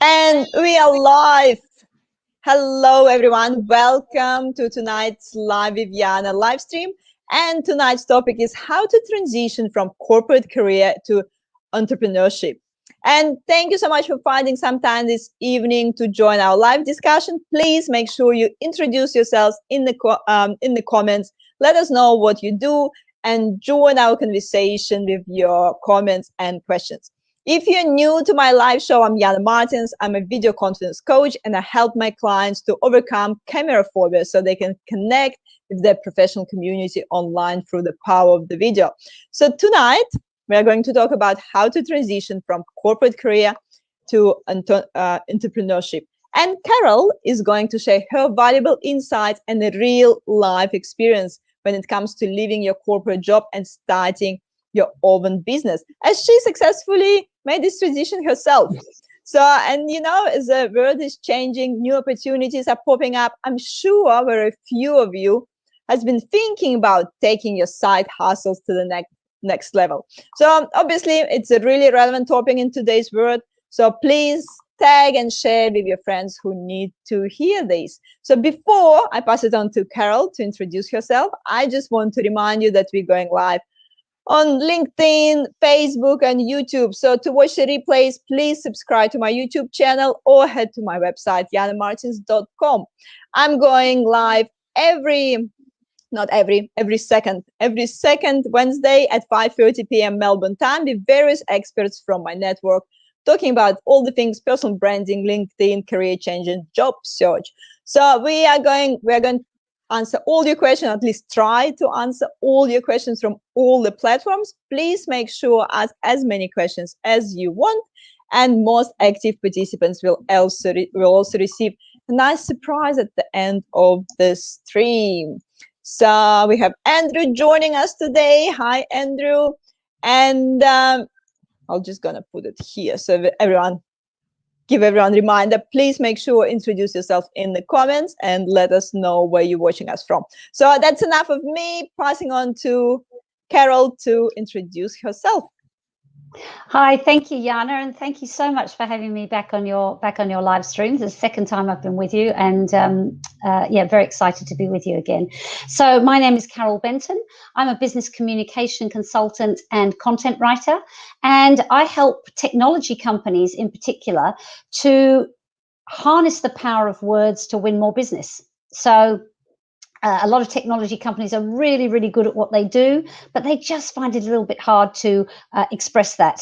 And we are live. Hello, everyone. Welcome to tonight's live Viviana live stream. And tonight's topic is how to transition from corporate career to entrepreneurship. And thank you so much for finding some time this evening to join our live discussion. Please make sure you introduce yourselves in the comments. Let us know what you do and join our conversation with your comments and questions. If you're new to my live show, I'm Yana Martins. I'm a video confidence coach, and I help my clients to overcome camera phobia so they can connect with their professional community online through the power of the video. So tonight, we are going to talk about how to transition from corporate career to entrepreneurship. And Carol is going to share her valuable insights and a real life experience when it comes to leaving your corporate job and starting your own business, as she successfully made this transition herself. So, and as the world is changing, new opportunities are popping up. I'm sure very few of you has been thinking about taking your side hustles to the next level. So obviously, it's a really relevant topic in today's world. So please tag and share with your friends who need to hear this. So before I pass it on to Carol to introduce herself, I just want to remind you that we're going live on LinkedIn, Facebook, and YouTube. So to watch the replays, please subscribe to my YouTube channel or head to my website, yanamartins.com. I'm going live every second Wednesday at 5:30 p.m. Melbourne time with various experts from my network talking about all the things personal branding, LinkedIn, career change, and job search. So we are going to answer all your questions, at least try to answer all your questions from all the platforms. Please make sure ask as many questions as you want, and most active participants will also receive a nice surprise at the end of the stream. So we have Andrew joining us today. Hi, Andrew. And I'm just gonna put it here so that give everyone a reminder, please make sure introduce yourself in the comments and let us know where you're watching us from. So that's enough of me, passing on to Carol to introduce herself. Hi, thank you, Yana, and thank you so much for having me back on your live streams. The second time I've been with you, and very excited to be with you again. So my name is Carol Benton. I'm a business communication consultant and content writer, and I help technology companies in particular to harness the power of words to win more business. So a lot of technology companies are really, really good at what they do, but they just find it a little bit hard to express that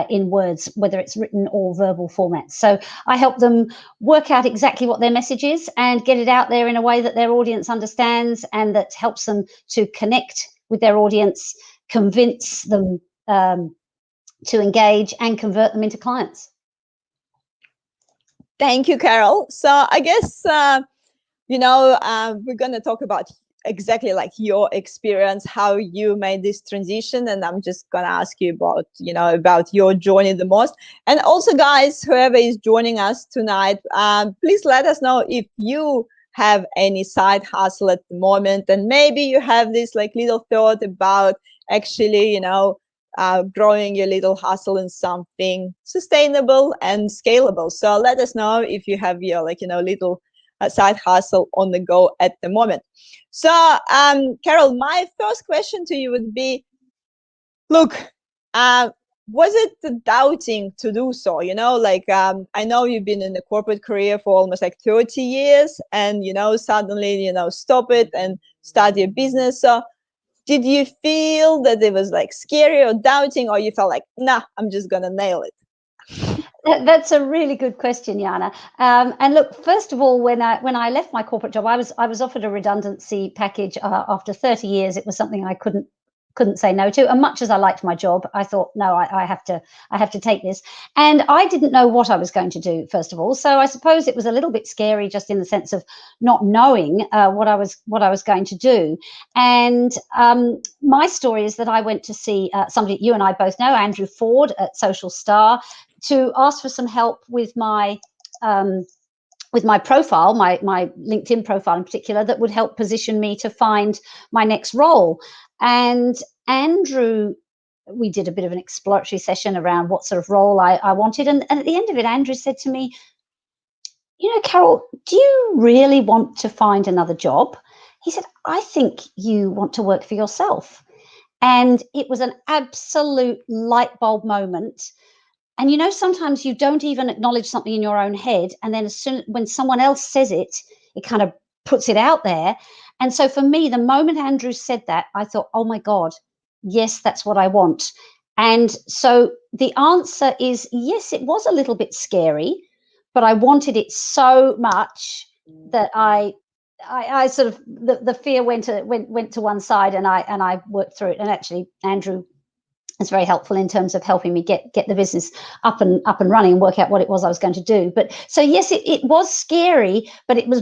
in words, whether it's written or verbal formats. So I help them work out exactly what their message is and get it out there in a way that their audience understands and that helps them to connect with their audience, convince them to engage and convert them into clients. Thank you, Carol. So I guess we're going to talk about exactly like your experience, how you made this transition. And I'm just going to ask you about your journey the most. And also, guys, whoever is joining us tonight, please let us know if you have any side hustle at the moment. And maybe you have this like little thought about actually, growing your little hustle in something sustainable and scalable. So let us know if you have your little side hustle on the go at the moment. So Carol, my first question to you would be, look, was it doubting to do so? I know you've been in the corporate career for almost like 30 years and suddenly stop it and start your business. So did you feel that it was like scary or doubting, or you felt like, nah, I'm just gonna nail it? That's a really good question, Yana. And look, first of all, when I left my corporate job, I was offered a redundancy package after 30 years. It was something I couldn't say no to. And much as I liked my job, I thought, no, I have to take this. And I didn't know what I was going to do, first of all. So I suppose it was a little bit scary, just in the sense of not knowing what I was going to do. And my story is that I went to see somebody you and I both know, Andrew Ford at Social Star, to ask for some help with my profile, my LinkedIn profile in particular, that would help position me to find my next role. And Andrew, we did a bit of an exploratory session around what sort of role I wanted. And at the end of it, Andrew said to me, Carol, do you really want to find another job? He said, I think you want to work for yourself. And it was an absolute light bulb moment. And sometimes you don't even acknowledge something in your own head. And then when someone else says it, it kind of puts it out there. And so for me, the moment Andrew said that, I thought, oh my God, yes, that's what I want. And so the answer is yes, it was a little bit scary, but I wanted it so much that I sort of the fear went to one side, and I worked through it. And actually, Andrew is very helpful in terms of helping me get the business up and running and work out what it was I was going to do. But so yes, it was scary, but it was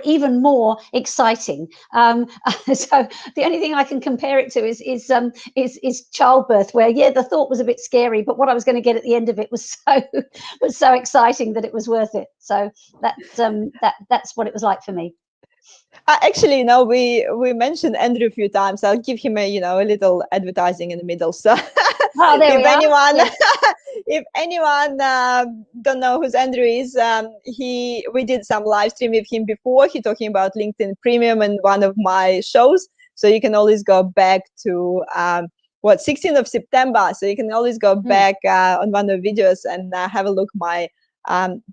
even more exciting. So the only thing I can compare it to is childbirth, where the thought was a bit scary, but what I was going to get at the end of it was so exciting that it was worth it. So that's what it was like for me. Actually, we mentioned Andrew a few times. I'll give him a little advertising in the middle. So if anyone if anyone don't know who Andrew is, we did some live stream with him before. He talking about LinkedIn Premium in one of my shows. So you can always go back to 16th of September. So you can always go back on one of the videos and have a look.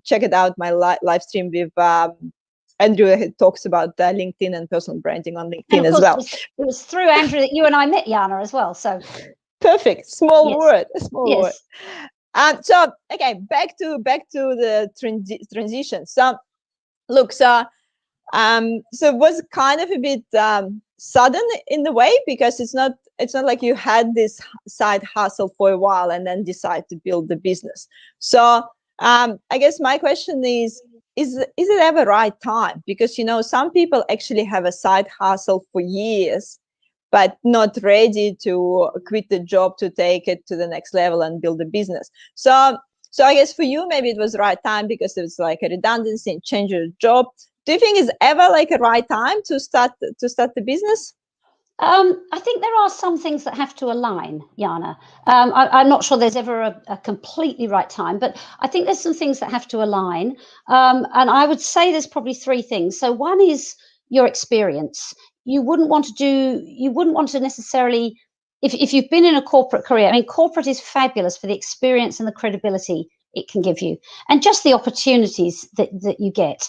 Check it out. My live stream with Andrew talks about LinkedIn and personal branding on LinkedIn as well. It was through Andrew that you and I met, Jana, as well. So perfect. Small word. So okay, back to the transition. So look, so it was kind of a bit sudden in the way, because it's not like you had this side hustle for a while and then decide to build the business. So I guess my question is it ever right time? Because some people actually have a side hustle for years, but not ready to quit the job to take it to the next level and build a business. So I guess for you, maybe it was the right time because it was like a redundancy and change your job. Do you think it's ever like a right time to start the business? I think there are some things that have to align, Jana. I'm not sure there's ever a completely right time, but I think there's some things that have to align. And I would say there's probably three things. So one is your experience. You wouldn't want to necessarily, if you've been in a corporate career, I mean, corporate is fabulous for the experience and the credibility it can give you, and just the opportunities that you get.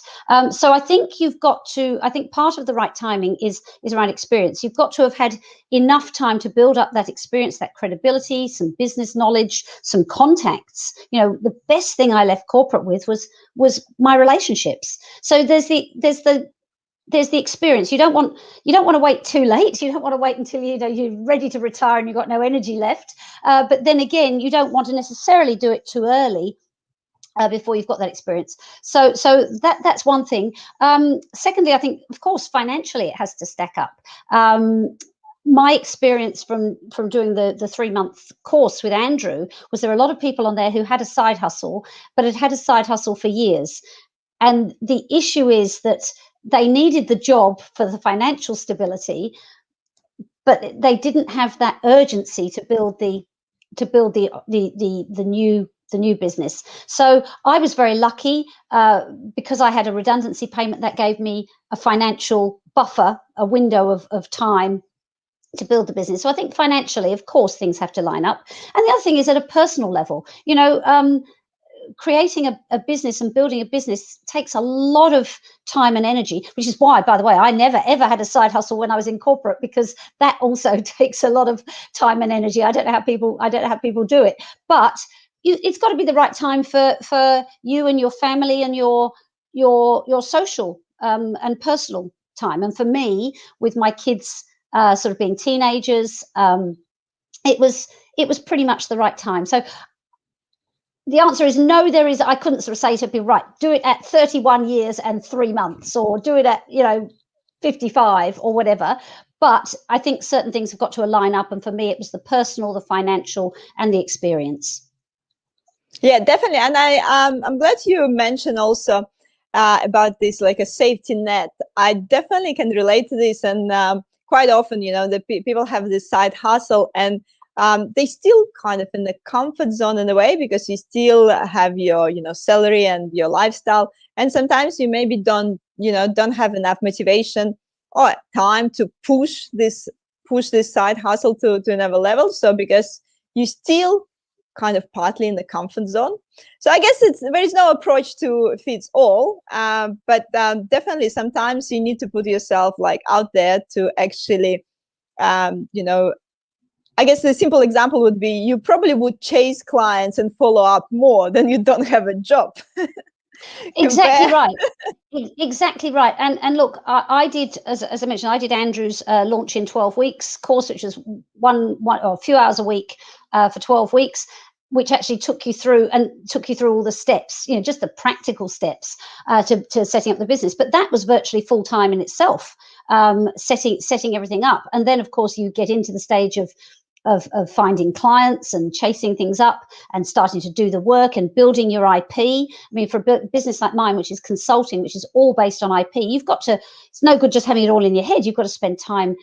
So I think I think part of the right timing is around experience. You've got to have had enough time to build up that experience, that credibility, some business knowledge, some contacts. The best thing I left corporate with was my relationships. So there's the experience. You don't want to wait too late. You don't want to wait until you're ready to retire and you've got no energy left. But then again, you don't want to necessarily do it too early before you've got that experience. So that's one thing. Secondly, I think, of course, financially it has to stack up. My experience from doing the 3-month course with Andrew was there are a lot of people on there who had a side hustle, but had a side hustle for years. And the issue is that they needed the job for the financial stability, but they didn't have that urgency to build the new business. So I was very lucky because I had a redundancy payment that gave me a financial buffer, a window of time to build the business. So I think financially, of course, things have to line up. And the other thing is at a personal level, creating a business and building a business takes a lot of time and energy, which is why, by the way, I never ever had a side hustle when I was in corporate, because that also takes a lot of time and energy. I don't know how people do it, but it's got to be the right time for you and your family and your social and personal time. And for me, with my kids sort of being teenagers, it was pretty much the right time. So the answer is no. I couldn't sort of say to people, right, do it at 31 years and 3 months, or do it at 55 or whatever. But I think certain things have got to align up, and for me, it was the personal, the financial, and the experience. Yeah, definitely. And I'm glad you mentioned also about this, like a safety net. I definitely can relate to this, and quite often, the people have this side hustle, and they still kind of in the comfort zone in a way, because you still have your, salary and your lifestyle. And sometimes you maybe don't have enough motivation or time to push this side hustle to another level. So because you still kind of partly in the comfort zone. So I guess there is no approach to fits all, but definitely sometimes you need to put yourself like out there to actually, I guess the simple example would be you probably would chase clients and follow up more than you don't have a job. Exactly right. Exactly right. And look, I did, as I mentioned, I did Andrew's launch in 12 weeks course, which is one or a few hours a week for 12 weeks, which actually took you through all the steps, just the practical steps to setting up the business. But that was virtually full time in itself, setting everything up. And then, of course, you get into the stage of finding clients and chasing things up and starting to do the work and building your IP. I mean, for a business like mine, which is consulting, which is all based on IP, it's no good just having it all in your head. You've got to spend time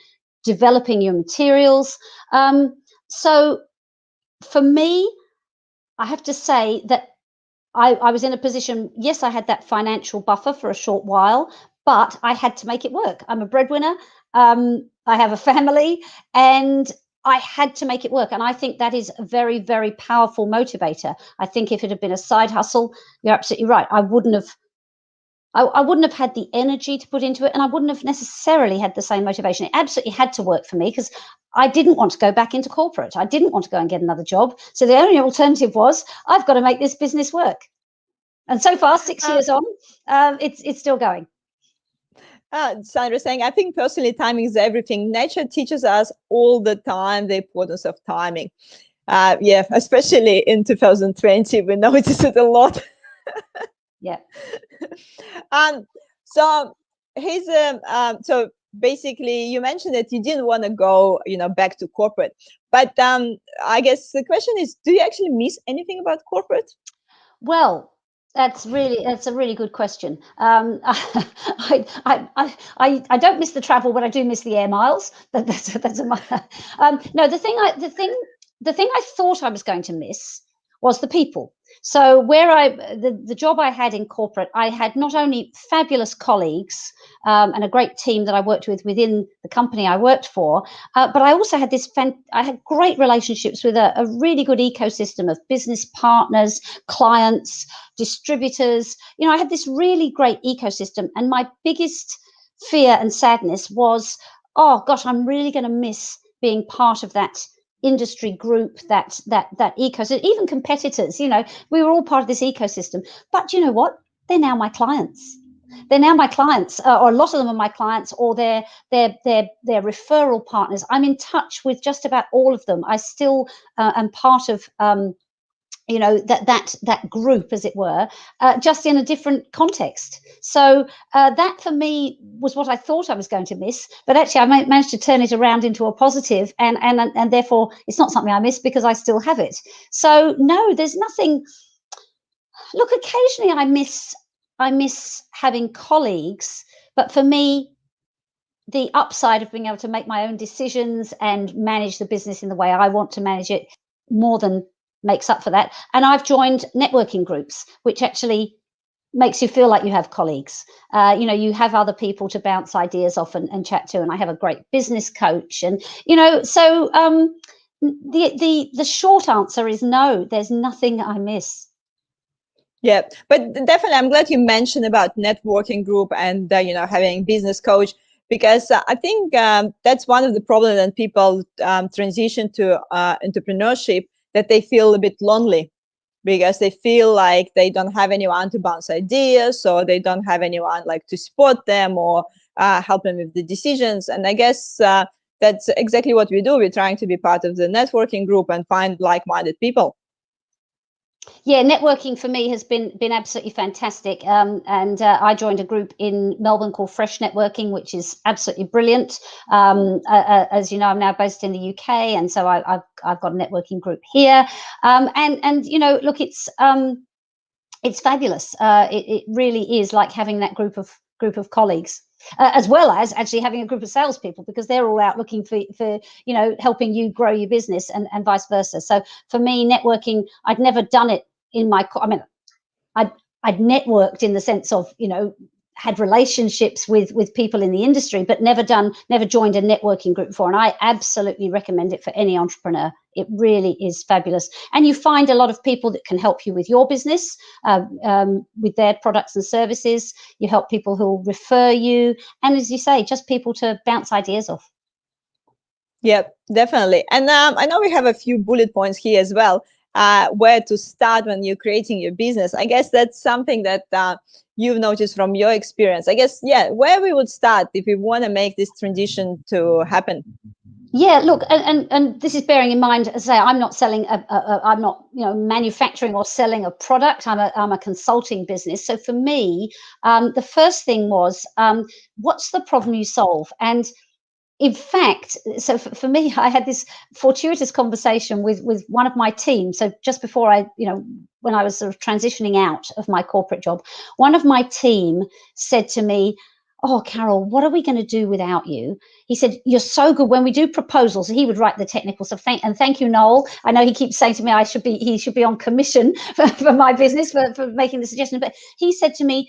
developing your materials. So for me, I have to say that I was in a position, yes, I had that financial buffer for a short while, but I had to make it work. I'm a breadwinner. I have a family, and I had to make it work. And I think that is a very, very powerful motivator. I think if it had been a side hustle, you're absolutely right. I wouldn't have had the energy to put into it, and I wouldn't have necessarily had the same motivation. It absolutely had to work for me because I didn't want to go back into corporate. I didn't want to go and get another job. So the only alternative was I've got to make this business work. And so far, 6 years on, it's still going. Sandra saying, I think personally timing is everything. Nature teaches us all the time the importance of timing. Especially in 2020, we notice it a lot. Yeah. So here's so basically you mentioned that you didn't want to go, back to corporate, but I guess the question is, do you actually miss anything about corporate? Well, that's a really good question. I don't miss the travel, but I do miss the air miles. That's no, the thing I thought I was going to miss was the people. So the job I had in corporate, I had not only fabulous colleagues and a great team that I worked with within the company I worked for, but I also had I had great relationships with a really good ecosystem of business partners, clients, distributors. I had this really great ecosystem, and my biggest fear and sadness was, oh gosh, I'm really going to miss being part of that industry group, that ecosystem, even competitors. We were all part of this ecosystem. But you know what? They're now my clients. Or a lot of them are my clients, or they're referral partners. I'm in touch with just about all of them. I still am part of that group, as it were, just in a different context. So that for me was what I thought I was going to miss, but actually I managed to turn it around into a positive, and therefore it's not something I miss because I still have it. So no, there's nothing. Look, occasionally I miss having colleagues, but for me, the upside of being able to make my own decisions and manage the business in the way I want to manage it more than makes up for that. And I've joined networking groups, which actually makes you feel like you have colleagues. You have other people to bounce ideas off and chat to. And I have a great business coach. And, so the short answer is no, there's nothing I miss. Yeah, but definitely I'm glad you mentioned about networking group and, having business coach, because I think that's one of the problems when people transition to entrepreneurship, that they feel a bit lonely because they feel like they don't have anyone to bounce ideas, or they don't have anyone like to support them or help them with the decisions. And I guess that's exactly what we do. We're trying to be part of the networking group and find like-minded people. Yeah, networking for me has been absolutely fantastic. And I joined a group in Melbourne called Fresh Networking, which is absolutely brilliant. As you know, I'm now based in the UK, and so I've got a networking group here. And look, it's fabulous. It really is like having that group of group of colleagues. As well as actually having a group of salespeople, because they're all out looking for helping you grow your business, and vice versa. So for me, networking, I'd never done it in my, I mean, I'd networked in the sense of, had relationships with people in the industry, but never joined a networking group before. And I absolutely recommend it for any entrepreneur. It really is fabulous. And you find a lot of people that can help you with your business, with their products and services. You help people who will refer you. And as you say, just people to bounce ideas off. Yep, definitely. And I know we have a few bullet points here as well, where to start when you're creating your business. I guess that's something that you've noticed from your experience. I guess, where we would start if we want to make this transition to happen. Yeah, look, and this is bearing in mind, as I say, I'm not selling, I'm not manufacturing or selling a product. I'm a consulting business. So for me, the first thing was, what's the problem you solve? And in fact, so for me, I had this fortuitous conversation with one of my team. So just before when I was sort of transitioning out of my corporate job, one of my team said to me, "Oh, Carol, what are we going to do without you?" He said, "You're so good when we do proposals." He would write the technical stuff. Thank you, Noel. I know he keeps saying to me he should be on commission for my business for making the suggestion. But he said to me,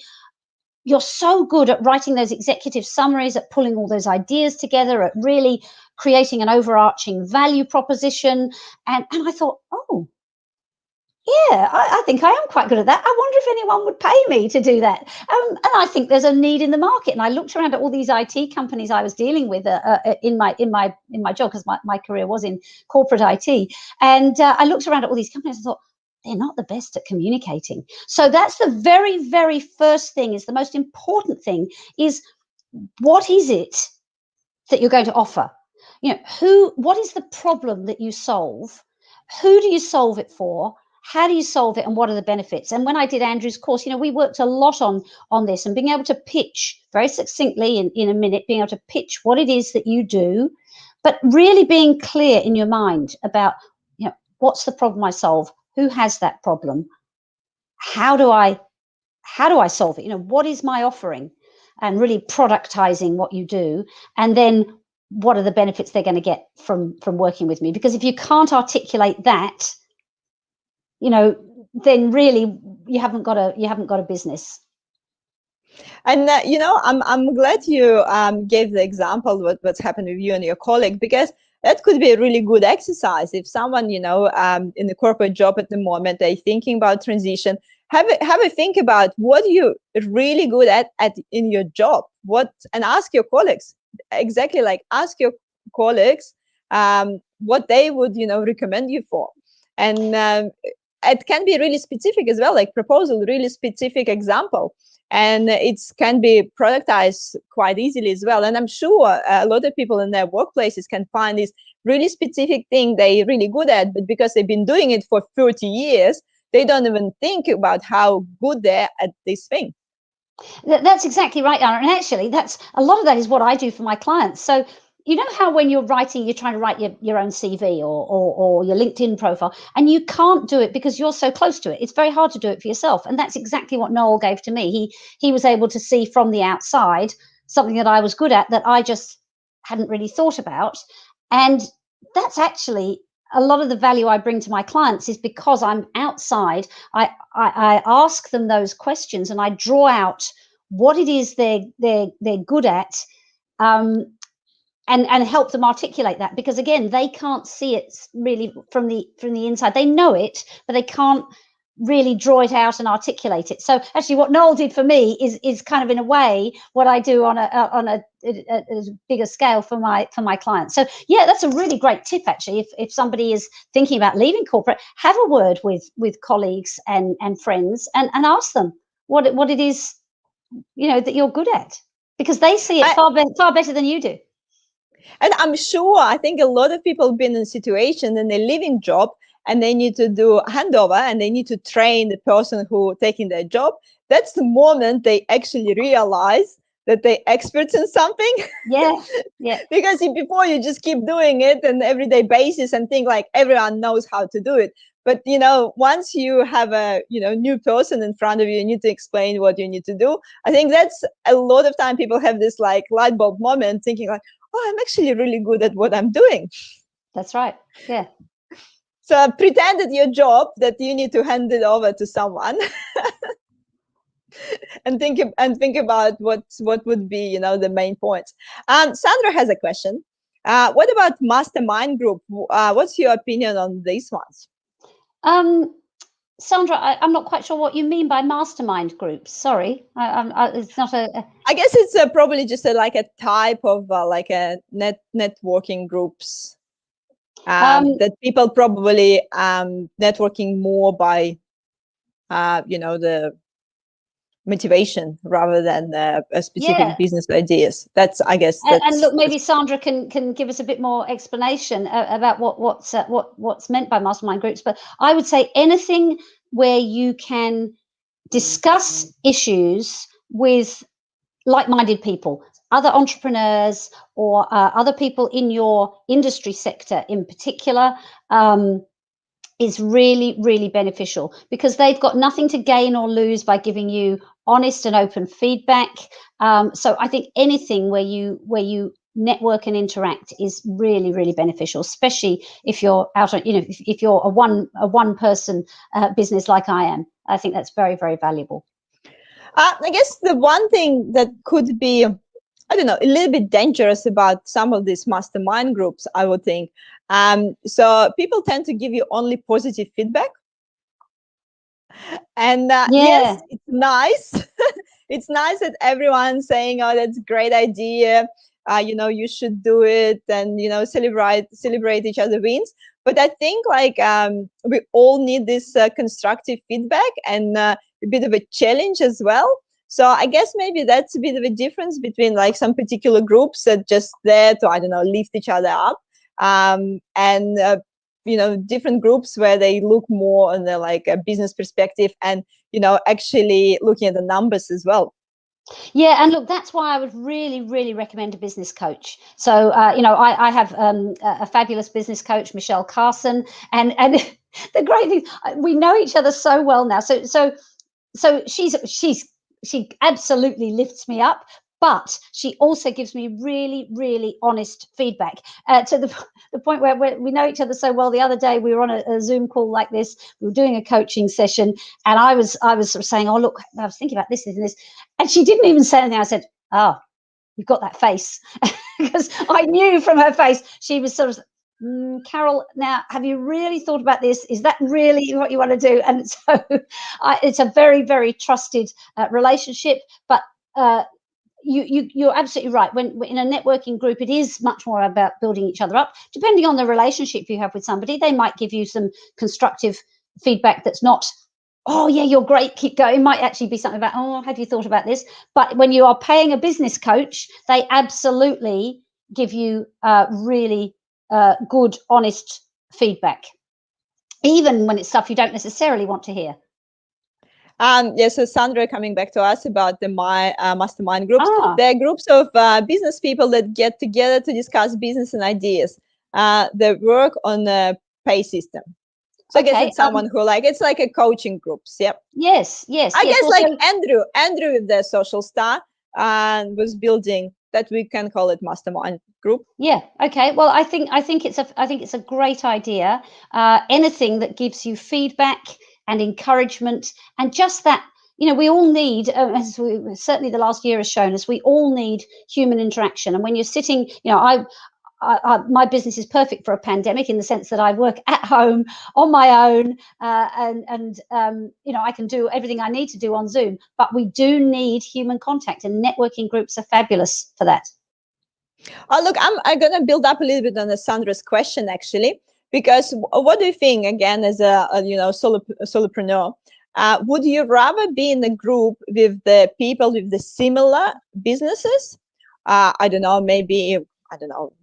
"You're so good at writing those executive summaries, at pulling all those ideas together, at really creating an overarching value proposition." And I thought, oh, yeah, I think I am quite good at that. I wonder if anyone would pay me to do that. And I think there's a need in the market. And I looked around at all these IT companies I was dealing with in my job, because my career was in corporate IT. And I looked around at all these companies and thought, they're not the best at communicating. So that's the very, very first thing, is the most important thing, is what is it that you're going to offer? What is the problem that you solve? Who do you solve it for? How do you solve it, and what are the benefits? And when I did Andrew's course, we worked a lot on this, and being able to pitch very succinctly in a minute, being able to pitch what it is that you do, but really being clear in your mind about, what's the problem I solve? Who has that problem? How do I solve it? What is my offering? And really productizing what you do, and then what are the benefits they're going to get from working with me? Because if you can't articulate that, then really you haven't got a business. And I'm glad you gave the example what's happened with you and your colleague, because that could be a really good exercise. If someone in the corporate job at the moment, they're thinking about transition, have a think about what you're really good at in your job, and ask your colleagues, exactly, like ask your colleagues what they would recommend you for. And it can be really specific as well, like proposal, really specific example. And it can be productized quite easily as well. And I'm sure a lot of people in their workplaces can find this really specific thing they're really good at, but because they've been doing it for 30 years, they don't even think about how good they're at this thing. That's exactly right, Anna. And actually, that's a lot of that is what I do for my clients. So you know how when you're trying to write your own CV or your LinkedIn profile, and you can't do it because you're so close to it. It's very hard to do it for yourself. And that's exactly what Noel gave to me. He was able to see from the outside something that I was good at that I just hadn't really thought about. And that's actually a lot of the value I bring to my clients, is because I'm outside. I ask them those questions, and I draw out what it is they're good at. And help them articulate that, because again, they can't see it really from the inside. They know it, but they can't really draw it out and articulate it. So actually, what Noel did for me is kind of in a way what I do on a bigger scale for my clients. So yeah, that's a really great tip actually. If somebody is thinking about leaving corporate, have a word with colleagues and friends and ask them what it is that you're good at, because they see it far better than you do. And I'm sure, I think a lot of people have been in a situation and they're leaving job and they need to do handover and they need to train the person who taking their job. That's the moment they actually realize that they're experts in something. Yeah. Because before you just keep doing it on an everyday basis and think like everyone knows how to do it. But once you have a new person in front of you, you need to explain what you need to do. I think that's a lot of time people have this like light bulb moment, thinking like, oh, I'm actually really good at what I'm doing. That's right. Yeah. So pretend at your job that you need to hand it over to someone. And think about what would be the main points. Sandra has a question. What about mastermind group? What's your opinion on these ones? Um, Sandra, I'm not quite sure what you mean by mastermind groups. Sorry, it's not a. I guess it's probably just like a type of like a networking groups that people probably networking more by the motivation rather than a specific business ideas. That's, I guess, and look, maybe Sandra can give us a bit more explanation about what's meant by mastermind groups. But I would say anything where you can discuss issues with like-minded people, other entrepreneurs, or other people in your industry sector in particular, is really, really beneficial, because they've got nothing to gain or lose by giving you honest and open feedback. So I think anything where you network and interact is really, really beneficial, especially if you're out on, if you're a one person business like I am. I think that's very, very valuable. I guess the one thing that could be, I don't know, a little bit dangerous about some of these mastermind groups, I would think. So people tend to give you only positive feedback. And yes, it's nice. It's nice that everyone's saying, oh, that's a great idea. You should do it, and, celebrate each other's wins. But I think like we all need this constructive feedback and a bit of a challenge as well. So I guess maybe that's a bit of a difference between like some particular groups that just there to, I don't know, lift each other up, and different groups where they look more on the like a business perspective and actually looking at the numbers as well. Yeah, and look, that's why I would really, really recommend a business coach. So, I have a fabulous business coach, Michelle Carson, and the great thing, we know each other so well now. So she absolutely lifts me up, but she also gives me really, really honest feedback, to the point where we know each other so well. The other day we were on a Zoom call like this. We were doing a coaching session, and I was sort of saying, oh, look, I was thinking about this and this. And she didn't even say anything. I said, oh, you've got that face. Because I knew from her face, she was sort of, Carol, now, have you really thought about this? Is that really what you want to do? And so it's a very, very trusted relationship. But you're absolutely right. When in a networking group, it is much more about building each other up. Depending on the relationship you have with somebody, they might give you some constructive feedback that's not, oh yeah, you're great, keep going. It might actually be something about, oh, have you thought about this? But when you are paying a business coach, they absolutely give you really good, honest feedback, even when it's stuff you don't necessarily want to hear. So Sandra, coming back to us about the mastermind groups, they're groups of business people that get together to discuss business and ideas. They work on a pay system. So I guess it's someone who it's like a coaching groups. Yep. Yes. I guess well, like Andrew with the Social Star was building that, we can call it mastermind group. Yeah. Okay. Well, I think it's a great idea. Anything that gives you feedback and encouragement, and just that, we all need, certainly the last year has shown us, we all need human interaction. And when you're sitting, my business is perfect for a pandemic, in the sense that I work at home on my own, and I can do everything I need to do on Zoom. But we do need human contact, and networking groups are fabulous for that. Oh, look, I'm going to build up a little bit on Sandra's question, actually, because what do you think, again, as a solopreneur? Would you rather be in a group with the people with the similar businesses? I don't know, maybe,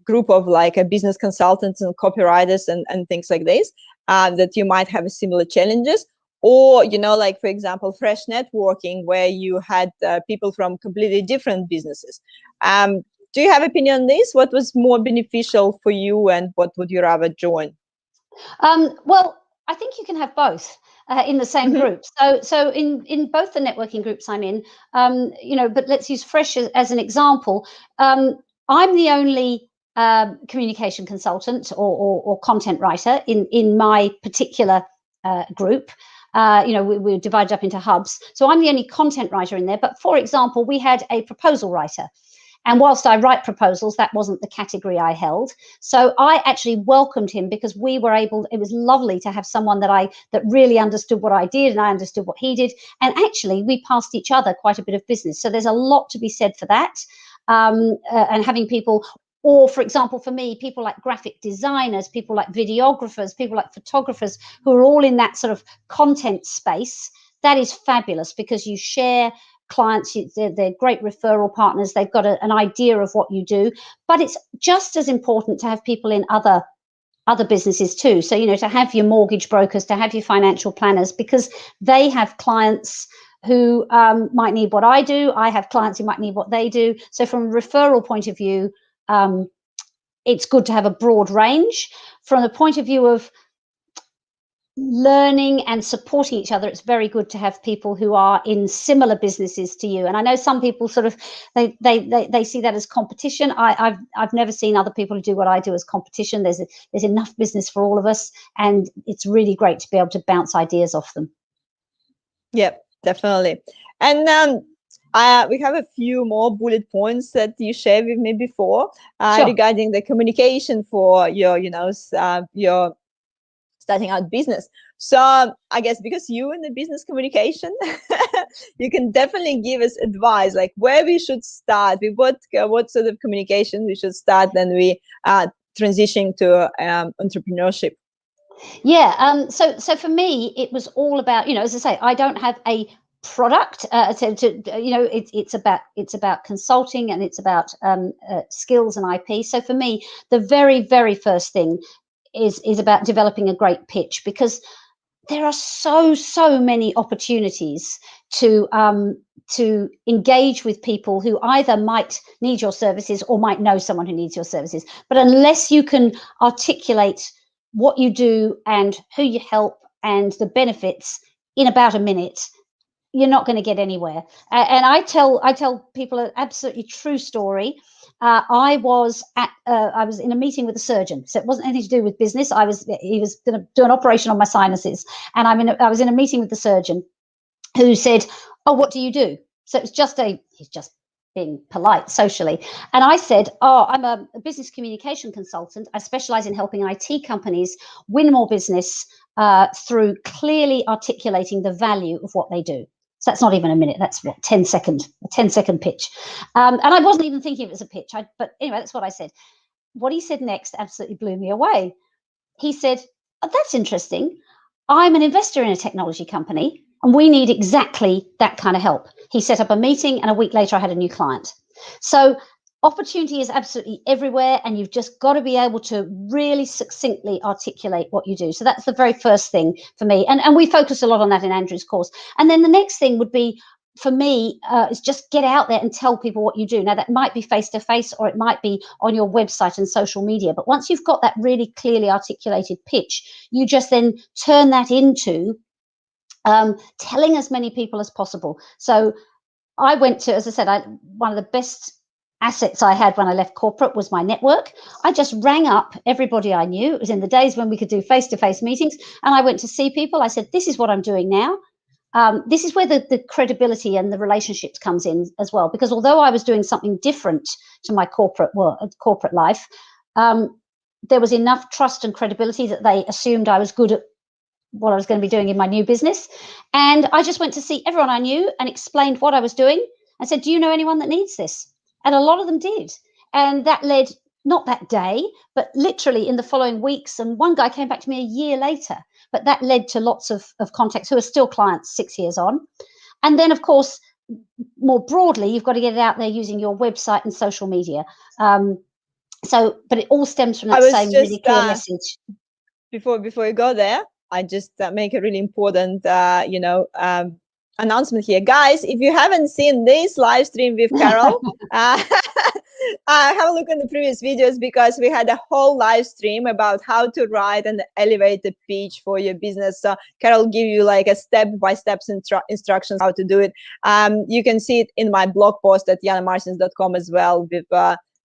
group of like a business consultants and copywriters and things like this, that you might have similar challenges, or, like, for example, fresh networking, where you had people from completely different businesses. Do you have opinion on this? What was more beneficial for you, and what would you rather join? Well, I think you can have both in the same Mhm. group. So in both the networking groups I'm in, but let's use Fresh as an example. I'm the only communication consultant or content writer in my particular group. We're divided up into hubs. So I'm the only content writer in there. But for example, we had a proposal writer. And whilst I write proposals, that wasn't the category I held. So I actually welcomed him because we were able, it was lovely to have someone that really understood what I did and I understood what he did. And actually we passed each other quite a bit of business. So there's a lot to be said for that. And having people, or for example, for me, people like graphic designers, people like videographers, people like photographers who are all in that sort of content space. That is fabulous because you share clients, they're great referral partners, they've got an idea of what you do. But it's just as important to have people in other businesses too. So, to have your mortgage brokers, to have your financial planners, because they have clients who might need what I do. I have clients who might need what they do. So from a referral point of view, it's good to have a broad range. From the point of view of learning and supporting each other, it's very good to have people who are in similar businesses to you. And I know some people sort of they see that as competition. I've never seen other people who do what I do as competition. There's enough business for all of us, and it's really great to be able to bounce ideas off them. Yep, definitely. And we have a few more bullet points that you shared with me before Sure. regarding the communication for your your starting out business. So I guess because you in the business communication, you can definitely give us advice, like where we should start, with what sort of communication we should start, then we transitioning to entrepreneurship. Yeah. So for me, it was all about, as I say, I don't have a product it's about consulting, and it's about skills and IP. So for me, the very, very first thing is about developing a great pitch, because there are so many opportunities to engage with people who either might need your services or might know someone who needs your services. But unless you can articulate what you do and who you help and the benefits in about a minute, you're not going to get anywhere. And I tell people an absolutely true story. I was in a meeting with a surgeon, so it wasn't anything to do with business. He was going to do an operation on my sinuses, and I was in a meeting with the surgeon, who said, "Oh, what do you do?" So it was he's just being polite socially. And I said, "Oh, I'm a business communication consultant. I specialize in helping IT companies win more business through clearly articulating the value of what they do." So that's not even a minute. That's what, 10-second pitch. And I wasn't even thinking it was a pitch. But anyway, that's what I said. What he said next absolutely blew me away. He said, "Oh, that's interesting. I'm an investor in a technology company, and we need exactly that kind of help." He set up a meeting, and a week later I had a new client. So opportunity is absolutely everywhere, and you've just got to be able to really succinctly articulate what you do. So that's the very first thing for me. And we focus a lot on that in Andrew's course. And then the next thing would be, for me, is just get out there and tell people what you do. Now, that might be face-to-face, or it might be on your website and social media. But once you've got that really clearly articulated pitch, you just then turn that into telling as many people as possible. So I went to, as I said, one of the best assets I had when I left corporate was my network. I just rang up everybody I knew. It was in the days when we could do face-to-face meetings, and I went to see people. I said, "This is what I'm doing now." This is where the credibility and the relationships comes in as well, because although I was doing something different to my corporate life, there was enough trust and credibility that they assumed I was good at what I was going to be doing in my new business. And I just went to see everyone I knew and explained what I was doing and said, "Do you know anyone that needs this?" And a lot of them did. And that led, not that day, but literally in the following weeks. And one guy came back to me a year later, but that led to lots of contacts who are still clients 6 years on. And then, of course, more broadly, you've got to get it out there using your website and social media. But it all stems from that same really clear message. Before you go there, I just make a really important, announcement here, guys. If you haven't seen this live stream with Carol, Have a look in the previous videos because we had a whole live stream about how to write an elevator pitch for your business. So Carol give you like a step-by-step instructions how to do it. You can see it in my blog post at yanamartins.com as well with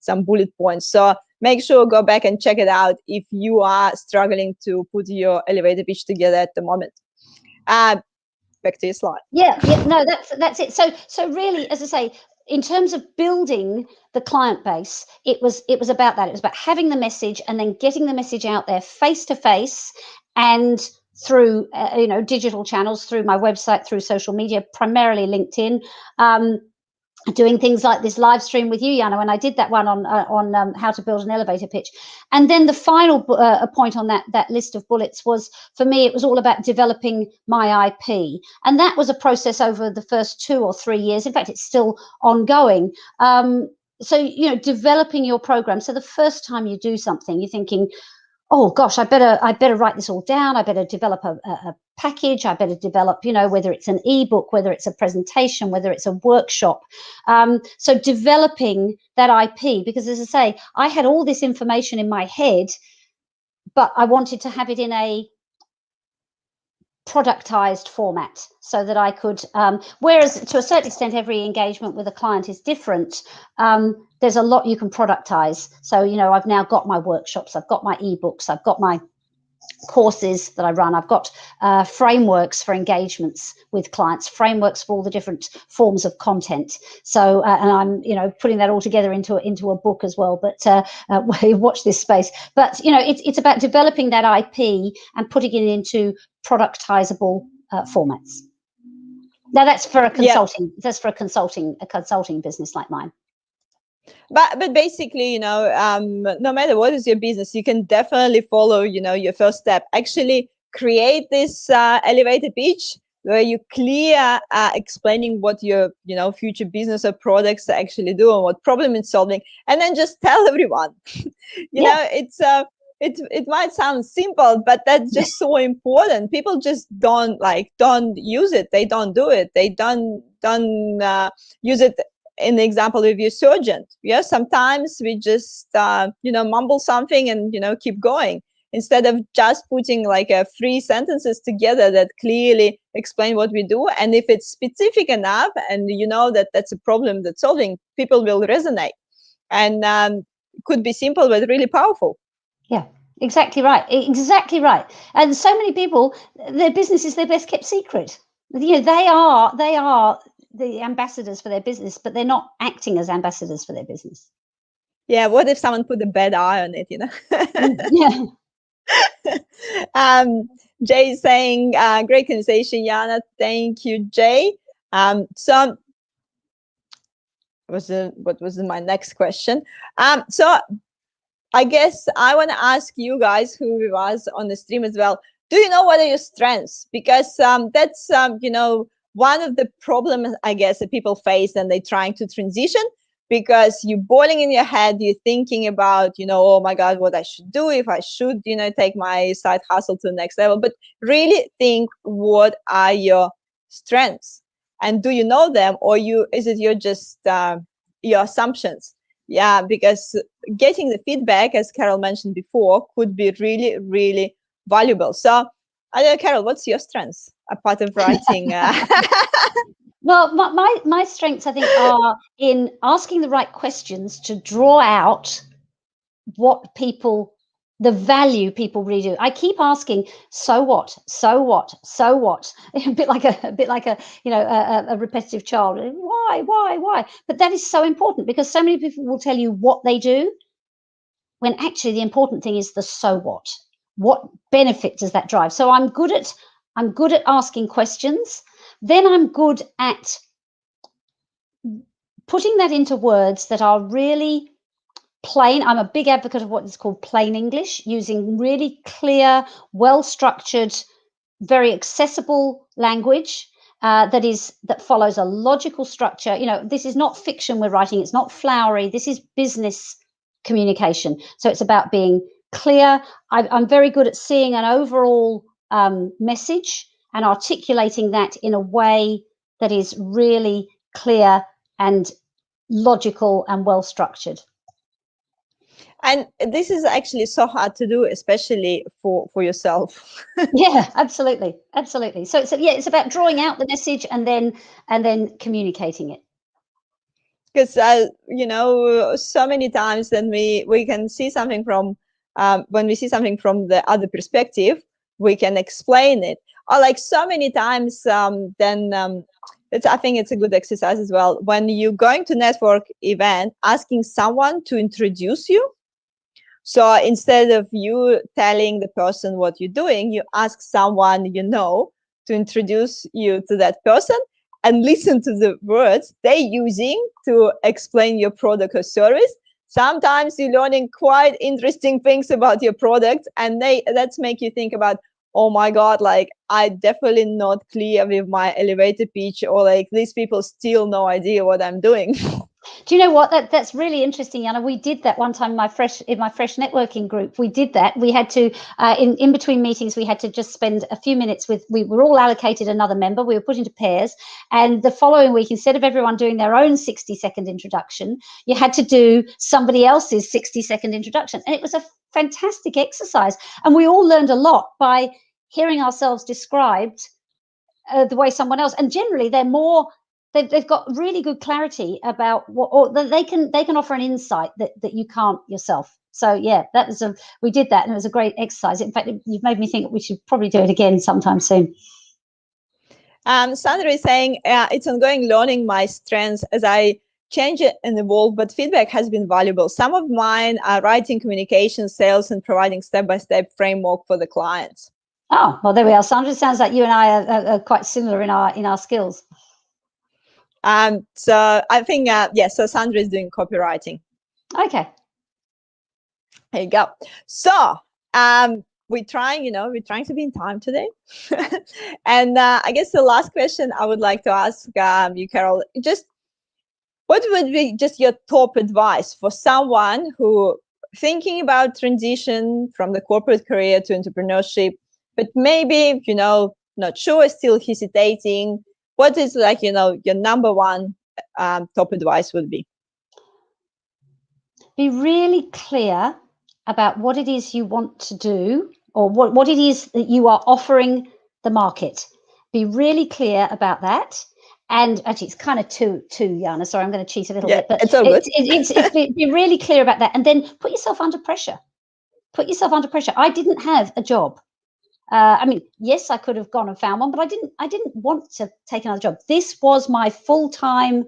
some bullet points. So make sure go back and check it out if you are struggling to put your elevator pitch together at the moment. Back to your slide. Yeah, no, that's it. So really, as I say, in terms of building the client base, it was about that. It was about having the message and then getting the message out there face to face and through digital channels, through my website, through social media, primarily LinkedIn. Doing things like this live stream with you, Yana, and I did that one on how to build an elevator pitch. And then the final point on that list of bullets was, for me, it was all about developing my IP. And that was a process over the first 2 or 3 years. In fact, it's still ongoing. So, developing your program. So the first time you do something, you're thinking, oh gosh, I better write this all down. I better develop a package. I better develop, whether it's an ebook, whether it's a presentation, whether it's a workshop. So developing that IP, because as I say, I had all this information in my head, but I wanted to have it in a productized format so that I could, whereas to a certain extent, every engagement with a client is different. There's a lot you can productize. So, I've now got my workshops, I've got my ebooks, I've got my courses that I run, I've got frameworks for engagements with clients, frameworks for all the different forms of content. So, and I'm, putting that all together into a book as well. But watch this space. But it's about developing that IP and putting it into productizable formats. Now that's for a consulting. Yeah. That's for a consulting business like mine. But basically, no matter what is your business, you can definitely follow, your first step. Actually, create this elevator pitch where you clear explaining what your, future business or products actually do and what problem it's solving, and then just tell everyone. It might sound simple, but that's just so important. People just don't use it. They don't do it. They don't use it. In the example of your surgeon, sometimes we just mumble something and keep going instead of just putting like 3 sentences together that clearly explain what we do. And if it's specific enough and that that's a problem that's solving, people will resonate. And could be simple but really powerful. Yeah, exactly right. And so many people, their business is their best kept secret. They are the ambassadors for their business, but they're not acting as ambassadors for their business. Yeah, what if someone put a bad eye on it, Yeah. Jay is saying, great conversation, Yana. Thank you, Jay. So what was my next question? So I guess I want to ask you guys who was on the stream as well, do you know what are your strengths? Because that's one of the problems, I guess, that people face and they're trying to transition, because you're boiling in your head, you're thinking about, oh my God, what I should do, if I should, take my side hustle to the next level. But really think, what are your strengths? And do you know them, or is it just your assumptions? Yeah, because getting the feedback, as Carol mentioned before, could be really, really valuable. So, I don't know, Carol, what's your strengths apart of writing? Well, my strengths, I think, are in asking the right questions to draw out the value people really do. I keep asking, so what? A bit like a repetitive child. Why? But that is so important, because so many people will tell you what they do, when actually the important thing is the so what. What benefit does that drive? So I'm good at asking questions. Then I'm good at putting that into words that are really plain. I'm a big advocate of what is called plain English, using really clear, well-structured, very accessible language that follows a logical structure. This is not fiction we're writing. It's not flowery. This is business communication. So it's about being clear. I'm very good at seeing an overall message and articulating that in a way that is really clear and logical and well structured. And this is actually so hard to do, especially for yourself. Yeah, absolutely, absolutely. So it's about drawing out the message and then communicating it. Because so many times then we can see something from when we see something from the other perspective, we can explain it. Or like so many times, then I think it's a good exercise as well. When you're going to network event, asking someone to introduce you. So instead of you telling the person what you're doing, you ask someone to introduce you to that person and listen to the words they're using to explain your product or service. Sometimes you're learning quite interesting things about your product, and that's make you think about, oh my God, like I definitely not clear with my elevator pitch, or like these people still no idea what I'm doing. Do you know what? That's really interesting, Yana. We did that one time in my fresh networking group. We did that. We had to in between meetings, we had to just spend a few minutes with. We were all allocated another member. We were put into pairs, and the following week, instead of everyone doing their own 60-second introduction, you had to do somebody else's 60-second introduction, and it was a fantastic exercise. And we all learned a lot by hearing ourselves described the way someone else. And generally, they're more. They've got really good clarity about what, or they can offer an insight that you can't yourself. So yeah, we did that, and it was a great exercise. In fact, you've made me think we should probably do it again sometime soon. Sandra is saying it's ongoing learning my strengths as I change it and evolve, but feedback has been valuable. Some of mine are writing, communication, sales, and providing step-by-step framework for the clients. Oh, well, there we are, Sandra. Sounds like you and I are quite similar in our skills. So I think, so Sandra is doing copywriting. Okay. There you go. So we're trying to be in time today. And I guess the last question I would like to ask you, Carol, just what would be just your top advice for someone who thinking about transition from the corporate career to entrepreneurship, but maybe, not sure, still hesitating? What is your number one top advice would be? Be really clear about what it is you want to do, or what it is that you are offering the market. Be really clear about that. And actually, it's kind of two, Yana. Sorry, I'm going to cheat a little bit, but it's all good. It's be really clear about that, and then put yourself under pressure. Put yourself under pressure. I didn't have a job. I mean, yes, I could have gone and found one, but I didn't want to take another job. This was my full-time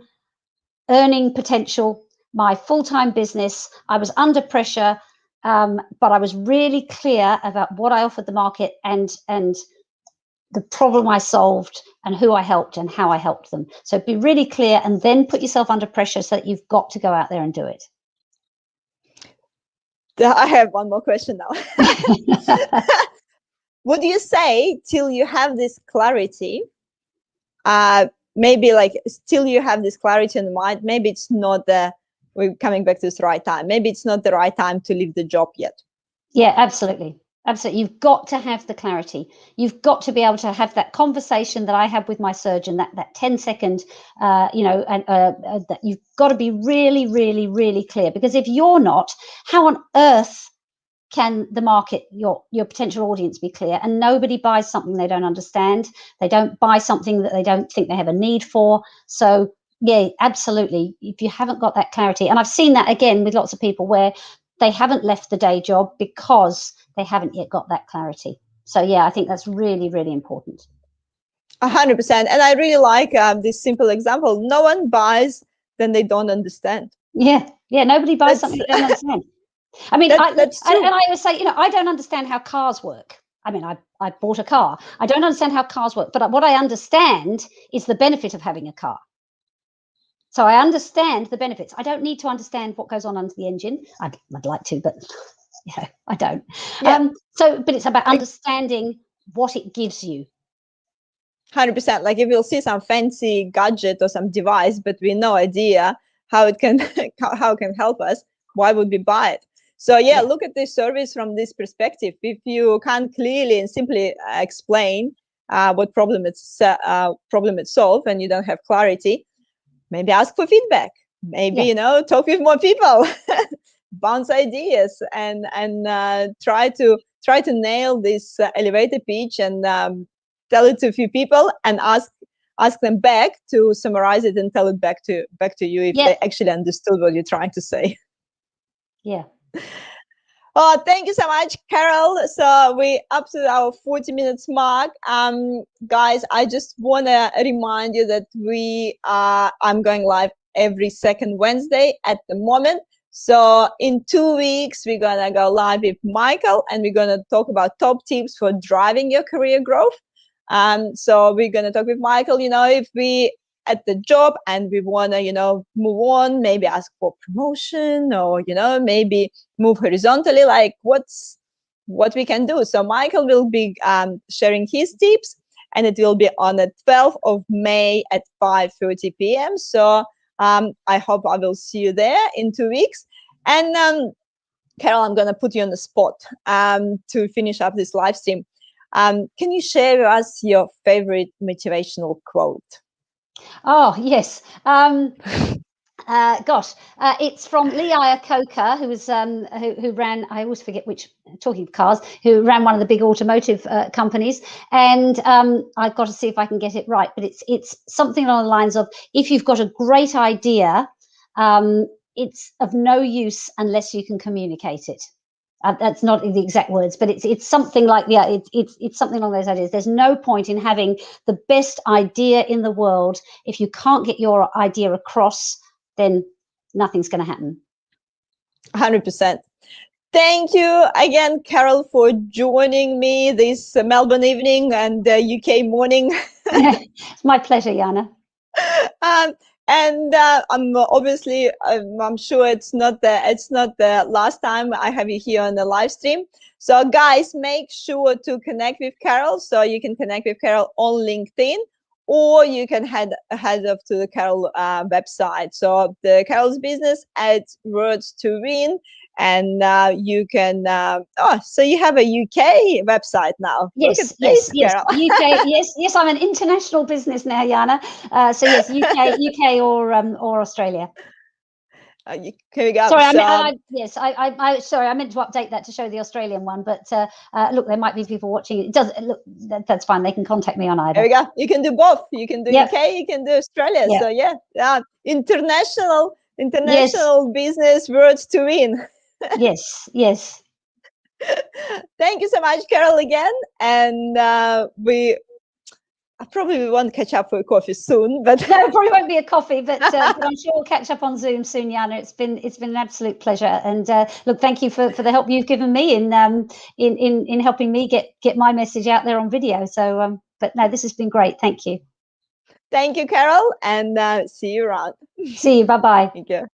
earning potential, my full-time business. I was under pressure, but I was really clear about what I offered the market and the problem I solved and who I helped and how I helped them. So be really clear, and then put yourself under pressure so that you've got to go out there and do it. I have one more question now. Would you say till you have this clarity, maybe like still you have this clarity in the mind, maybe it's not we're coming back to this right time. Maybe it's not the right time to leave the job yet. Yeah, absolutely. Absolutely. You've got to have the clarity. You've got to be able to have that conversation that I had with my surgeon, that 10-second, and that you've got to be really, really, really clear. Because if you're not, how on earth can the market, your potential audience, be clear? And nobody buys something they don't understand. They don't buy something that they don't think they have a need for. So yeah, absolutely. If you haven't got that clarity, and I've seen that again with lots of people where they haven't left the day job because they haven't yet got that clarity. So yeah, I think that's really, really important. 100%. And I really like this simple example. No one buys, then they don't understand. Yeah. Nobody buys something they don't understand. I mean, that's true. And I always say, I don't understand how cars work. I mean, I bought a car. I don't understand how cars work, but what I understand is the benefit of having a car. So I understand the benefits. I don't need to understand what goes on under the engine. I'd like to, but I don't. Yeah. But it's about understanding what it gives you. 100%. Like if you'll see some fancy gadget or some device, but we no idea how it can how it can help us, why would we buy it? So yeah, look at this service from this perspective. If you can't clearly and simply explain what problem it's solved, and you don't have clarity, maybe ask for feedback. Maybe talk with more people. bounce ideas and try to nail this elevator pitch and tell it to a few people and ask them back to summarize it and tell it back to you if they actually understood what you're trying to say. Yeah. Oh, thank you so much, Carol. So we're up to our 40 minutes mark. Guys, I just want to remind you that I'm going live every second Wednesday at the moment. So in 2 weeks, we're going to go live with Michael, and we're going to talk about top tips for driving your career growth. So we're going to talk with Michael, if we at the job and we want to, move on, maybe ask for promotion or, maybe move horizontally, like what we can do. So Michael will be sharing his tips, and it will be on the 12th of May at 5:30 p.m. So I hope I will see you there in 2 weeks. And Carol, I'm going to put you on the spot to finish up this live stream. Can you share with us your favorite motivational quote? Oh, yes. It's from Lee Iacocca, who was who ran, I always forget which, talking of cars, who ran one of the big automotive companies. And I've got to see if I can get it right, but it's something along the lines of, if you've got a great idea, it's of no use unless you can communicate it. That's not the exact words, but it's something like, it's something along those ideas. There's no point in having the best idea in the world if you can't get your idea across. Then nothing's going to happen. 100%. Thank you again, Carol, for joining me this Melbourne evening and UK morning. It's my pleasure, Jana. And I'm sure it's not the last time I have you here on the live stream. So guys, make sure to connect with Carol. So you can connect with Carol on LinkedIn, or you can head off to the Carol website. So the Carol's business at Words to Win. And you can so you have a UK website now. Yes, Carol. UK. yes, I'm an international business now, Jana. So yes, UK or Australia. Here we go. Sorry, sorry, I meant to update that to show the Australian one, but look, there might be people watching. It does look, that's fine. They can contact me on either. There we go. You can do both. You can do UK. You can do Australia. So international business, Words to Win. Yes. Thank you so much, Carol, again. And I probably won't catch up for a coffee soon, but no, it probably won't be a coffee, but I'm sure we'll catch up on Zoom soon, Jana. It's been an absolute pleasure. And look, thank you for the help you've given me in helping me get my message out there on video. So, but no, this has been great. Thank you. Thank you, Carol, and see you around. See you. Bye-bye. Thank you.